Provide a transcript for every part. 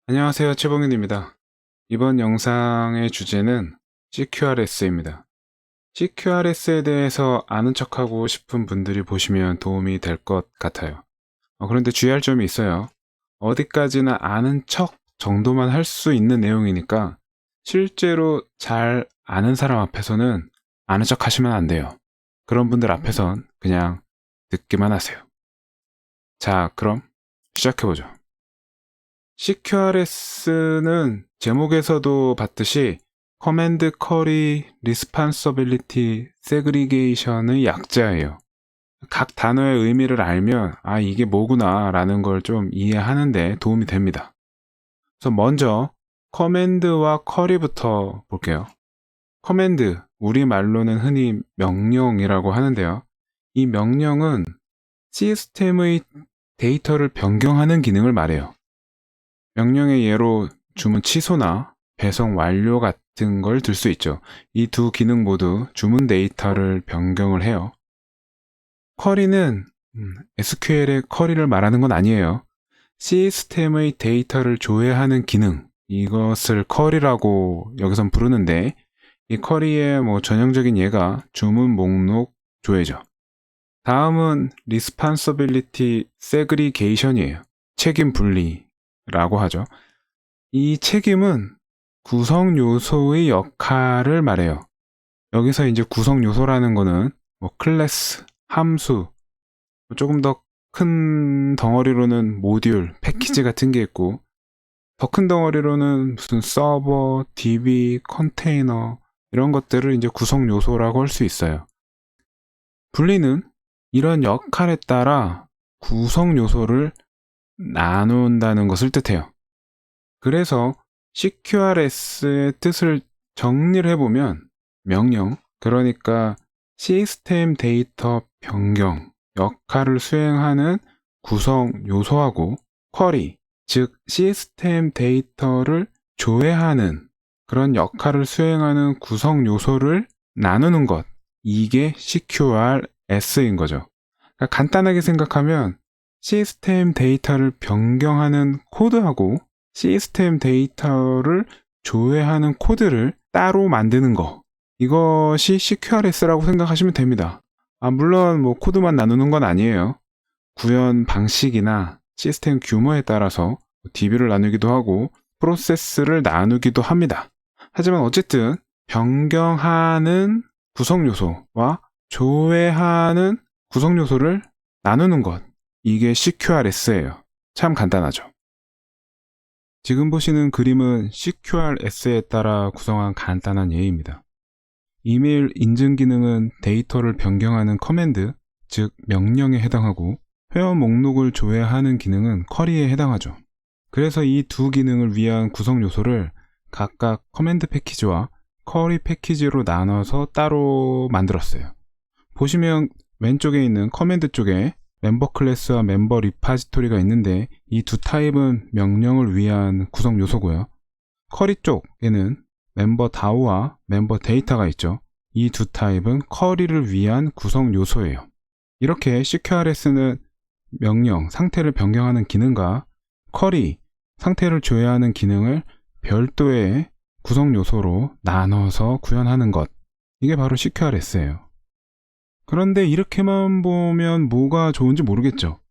안녕하세요, 최봉윤입니다. 이번 영상의 주제는 CQRS입니다. CQRS에 대해서 아는 척하고 싶은 분들이 보시면 도움이 될 것 같아요. 그런데 주의할 점이 있어요. 어디까지나 아는 척 정도만 할 수 있는 내용이니까 실제로 잘 아는 사람 앞에서는 아는 척 하시면 안 돼요. 그런 분들 앞에선 그냥 듣기만 하세요. 자, 그럼 시작해보죠. CQRS는 제목에서도 봤듯이 Command Query Responsibility Segregation의 약자예요. 각 단어의 의미를 알면 이게 뭐구나 라는 걸 좀 이해하는데 도움이 됩니다. 그래서 먼저 커맨드와 쿼리부터 볼게요. 커맨드, 우리말로는 흔히 명령이라고 하는데요. 이 명령은 시스템의 데이터를 변경하는 기능을 말해요. 명령의 예로 주문 취소나 배송 완료 같은 걸 들 수 있죠. 이 두 기능 모두 주문 데이터를 변경을 해요. 쿼리는 SQL의 쿼리를 말하는 건 아니에요. 시스템의 데이터를 조회하는 기능, 이것을 쿼리라고 여기선 부르는데, 이 쿼리의 전형적인 예가 주문 목록 조회죠. 다음은 Responsibility Segregation이에요. 책임 분리라고 하죠. 이 책임은 구성 요소의 역할을 말해요. 여기서 이제 구성 요소라는 거는 클래스, 함수, 조금 더 큰 덩어리로는 모듈, 패키지 같은 게 있고, 더 큰 덩어리로는 무슨 서버, DB, 컨테이너 이런 것들을 이제 구성 요소라고 할 수 있어요. 분리는 이런 역할에 따라 구성 요소를 나눈다는 것을 뜻해요. 그래서 CQRS의 뜻을 정리를 해보면 명령, 그러니까 시스템 데이터 변경 역할을 수행하는 구성 요소하고 쿼리, 즉 시스템 데이터를 조회하는 그런 역할을 수행하는 구성 요소를 나누는 것, 이게 CQRS인 거죠. 그러니까 간단하게 생각하면 시스템 데이터를 변경하는 코드하고 시스템 데이터를 조회하는 코드를 따로 만드는 거, 이것이 CQRS라고 생각하시면 됩니다. 물론 코드만 나누는 건 아니에요. 구현 방식이나 시스템 규모에 따라서 DB를 나누기도 하고 프로세스를 나누기도 합니다. 하지만 어쨌든 변경하는 구성 요소와 조회하는 구성 요소를 나누는 것, 이게 CQRS예요. 참 간단하죠. 지금 보시는 그림은 CQRS에 따라 구성한 간단한 예입니다. 이메일 인증 기능은 데이터를 변경하는 커맨드, 즉 명령에 해당하고, 회원 목록을 조회하는 기능은 쿼리에 해당하죠. 그래서 이 두 기능을 위한 구성 요소를 각각 커맨드 패키지와 쿼리 패키지로 나눠서 따로 만들었어요. 보시면 왼쪽에 있는 커맨드 쪽에 멤버 클래스와 멤버 리파지토리가 있는데, 이 두 타입은 명령을 위한 구성 요소고요. 쿼리 쪽에는 멤버 다우와 멤버 데이터가 있죠. 이 두 타입은 쿼리를 위한 구성 요소예요. 이렇게 CQRS는 명령, 상태를 변경하는 기능과 쿼리, 상태를 조회하는 기능을 별도의 구성 요소로 나눠서 구현하는 것, 이게 바로 CQRS예요. 그런데 이렇게만 보면 뭐가 좋은지 모르겠죠.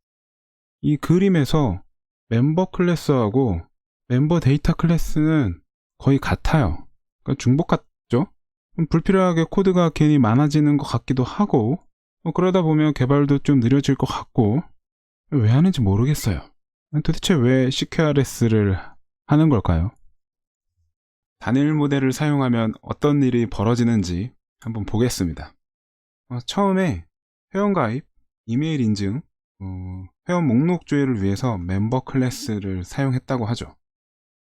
이 그림에서 멤버 클래스하고 멤버 데이터 클래스는 거의 같아요. 그러니까 중복 같죠? 불필요하게 코드가 괜히 많아지는 것 같기도 하고, 그러다 보면 개발도 좀 느려질 것 같고, 왜 하는지 모르겠어요. 도대체 왜 CQRS를 하는 걸까요? 단일 모델을 사용하면 어떤 일이 벌어지는지 한번 보겠습니다. 처음에 회원가입, 이메일 인증, 회원 목록 조회를 위해서 멤버 클래스를 사용했다고 하죠.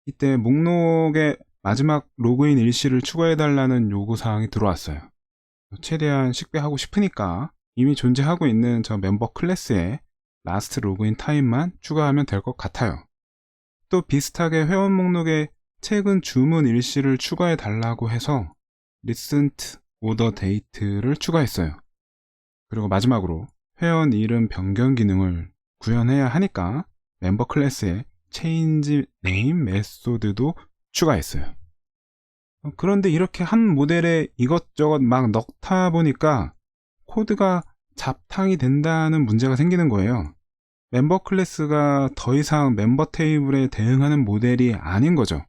이때 목록에 마지막 로그인 일시를 추가해달라는 요구사항이 들어왔어요. 최대한 식별하고 싶으니까 이미 존재하고 있는 저 멤버 클래스에 라스트 로그인 타임만 추가하면 될 것 같아요. 또 비슷하게 회원 목록에 최근 주문 일시를 추가해달라고 해서 recent order date를 추가했어요. 그리고 마지막으로 회원 이름 변경 기능을 구현해야 하니까 멤버 클래스에 change name 메소드도 추가했어요. 그런데 이렇게 한 모델에 이것저것 막 넣다 보니까 코드가 잡탕이 된다는 문제가 생기는 거예요. 멤버 클래스가 더 이상 멤버 테이블에 대응하는 모델이 아닌 거죠.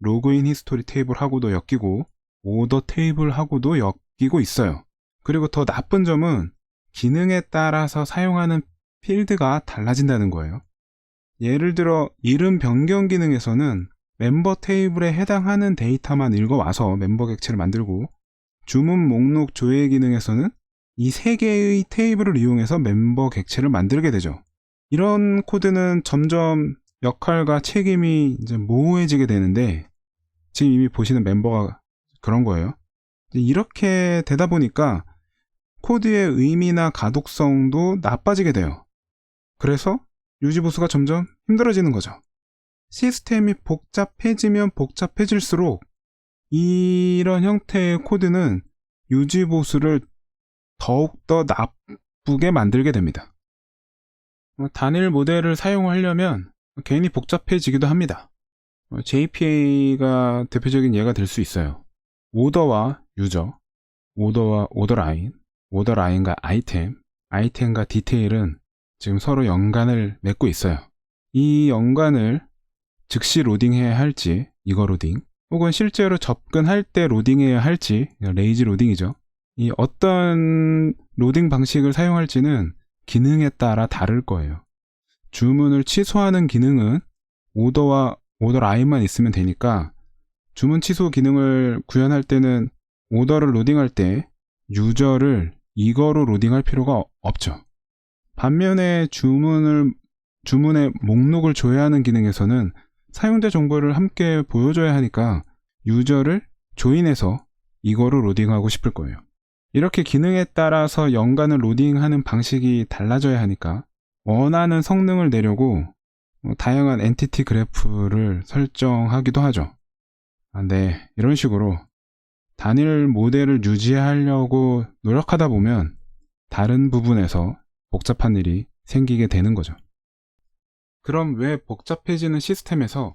로그인 히스토리 테이블하고도 엮이고 오더 테이블하고도 엮이고 있어요. 그리고 더 나쁜 점은 기능에 따라서 사용하는 필드가 달라진다는 거예요. 예를 들어 이름 변경 기능에서는 멤버 테이블에 해당하는 데이터만 읽어와서 멤버 객체를 만들고, 주문 목록 조회 기능에서는 이 세 개의 테이블을 이용해서 멤버 객체를 만들게 되죠. 이런 코드는 점점 역할과 책임이 이제 모호해지게 되는데, 지금 이미 보시는 멤버가 그런 거예요. 이렇게 되다 보니까 코드의 의미나 가독성도 나빠지게 돼요. 그래서 유지보수가 점점 힘들어지는 거죠. 시스템이 복잡해지면 복잡해질수록 이런 형태의 코드는 유지보수를 더욱더 나쁘게 만들게 됩니다. 단일 모델을 사용하려면 괜히 복잡해지기도 합니다. JPA가 대표적인 예가 될 수 있어요. 오더와 유저, 오더와 오더라인, 오더라인과 아이템, 아이템과 디테일은 지금 서로 연관을 맺고 있어요. 이 연관을 즉시 로딩해야 할지, 이거 로딩, 혹은 실제로 접근할 때 로딩해야 할지, 레이지 로딩이죠. 이 어떤 로딩 방식을 사용할지는 기능에 따라 다를 거예요. 주문을 취소하는 기능은 오더와 오더 라인만 있으면 되니까 주문 취소 기능을 구현할 때는 오더를 로딩할 때 유저를 이거로 로딩할 필요가 없죠. 반면에 주문의 목록을 조회하는 기능에서는 사용자 정보를 함께 보여줘야 하니까 유저를 조인해서 이거로 로딩하고 싶을 거예요. 이렇게 기능에 따라서 연관을 로딩하는 방식이 달라져야 하니까 원하는 성능을 내려고 다양한 엔티티 그래프를 설정하기도 하죠. 네, 이런 식으로 단일 모델을 유지하려고 노력하다 보면 다른 부분에서 복잡한 일이 생기게 되는 거죠. 그럼 왜 복잡해지는 시스템에서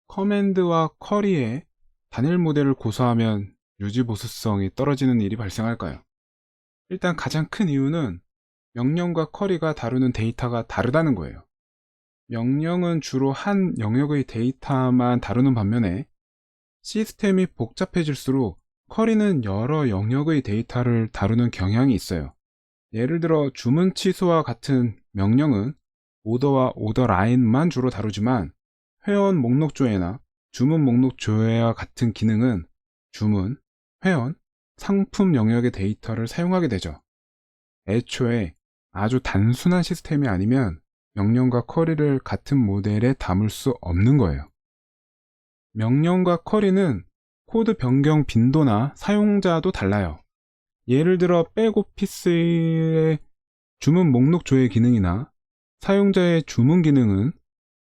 커맨드와 쿼리에 단일 모델을 고수하면 유지보수성이 떨어지는 일이 발생할까요? 일단 가장 큰 이유는 명령과 쿼리가 다루는 데이터가 다르다는 거예요. 명령은 주로 한 영역의 데이터만 다루는 반면에 시스템이 복잡해질수록 쿼리는 여러 영역의 데이터를 다루는 경향이 있어요. 예를 들어 주문 취소와 같은 명령은 오더와 오더 라인만 주로 다루지만 회원 목록 조회나 주문 목록 조회와 같은 기능은 주문, 회원, 상품 영역의 데이터를 사용하게 되죠. 애초에 아주 단순한 시스템이 아니면 명령과 쿼리를 같은 모델에 담을 수 없는 거예요. 명령과 쿼리는 코드 변경 빈도나 사용자도 달라요. 예를 들어 백오피스의 주문 목록 조회 기능이나 사용자의 주문 기능은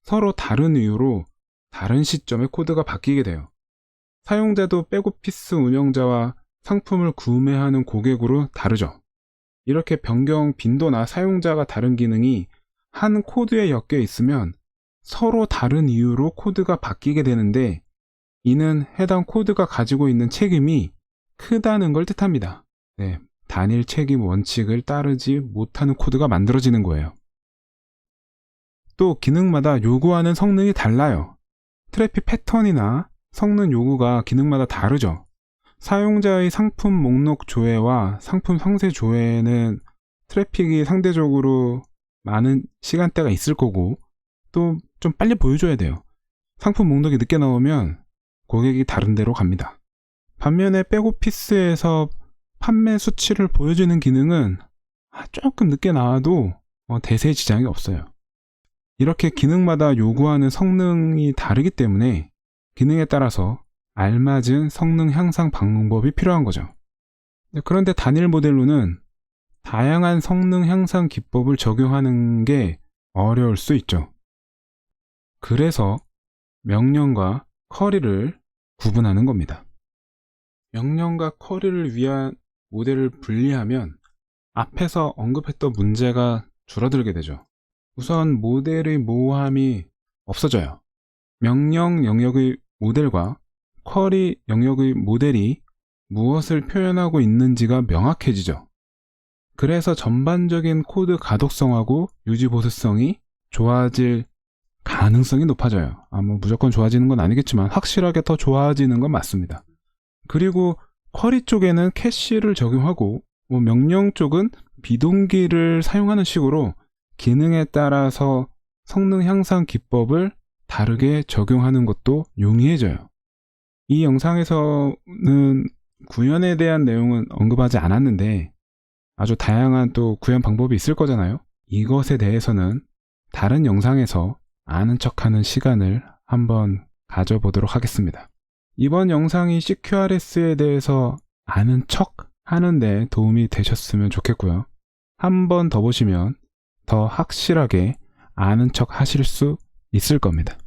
서로 다른 이유로 다른 시점에 코드가 바뀌게 돼요. 사용자도 백오피스 운영자와 상품을 구매하는 고객으로 다르죠. 이렇게 변경 빈도나 사용자가 다른 기능이 한 코드에 엮여 있으면 서로 다른 이유로 코드가 바뀌게 되는데, 이는 해당 코드가 가지고 있는 책임이 크다는 걸 뜻합니다. 네, 단일 책임 원칙을 따르지 못하는 코드가 만들어지는 거예요. 또 기능마다 요구하는 성능이 달라요. 트래픽 패턴이나 성능 요구가 기능마다 다르죠. 사용자의 상품 목록 조회와 상품 상세 조회는 트래픽이 상대적으로 많은 시간대가 있을 거고, 또 좀 빨리 보여줘야 돼요. 상품 목록이 늦게 나오면 고객이 다른 데로 갑니다. 반면에 백오피스에서 판매 수치를 보여주는 기능은 조금 늦게 나와도 대세의 지장이 없어요. 이렇게 기능마다 요구하는 성능이 다르기 때문에 기능에 따라서 알맞은 성능 향상 방법이 필요한 거죠. 그런데 단일 모델로는 다양한 성능 향상 기법을 적용하는 게 어려울 수 있죠. 그래서 명령과 쿼리를 구분하는 겁니다. 명령과 쿼리를 위한 모델을 분리하면 앞에서 언급했던 문제가 줄어들게 되죠. 우선 모델의 모호함이 없어져요. 명령 영역의 모델과 쿼리 영역의 모델이 무엇을 표현하고 있는지가 명확해지죠. 그래서 전반적인 코드 가독성하고 유지 보수성이 좋아질 가능성이 높아져요. 뭐 무조건 좋아지는 건 아니겠지만 확실하게 더 좋아지는 건 맞습니다. 그리고 쿼리 쪽에는 캐시를 적용하고 명령 쪽은 비동기를 사용하는 식으로 기능에 따라서 성능 향상 기법을 다르게 적용하는 것도 용이해져요. 이 영상에서는 구현에 대한 내용은 언급하지 않았는데 아주 다양한 또 구현 방법이 있을 거잖아요. 이것에 대해서는 다른 영상에서 아는 척하는 시간을 한번 가져보도록 하겠습니다. 이번 영상이 CQRS에 대해서 아는 척 하는데 도움이 되셨으면 좋겠고요. 한 번 더 보시면 더 확실하게 아는 척 하실 수 있을 겁니다.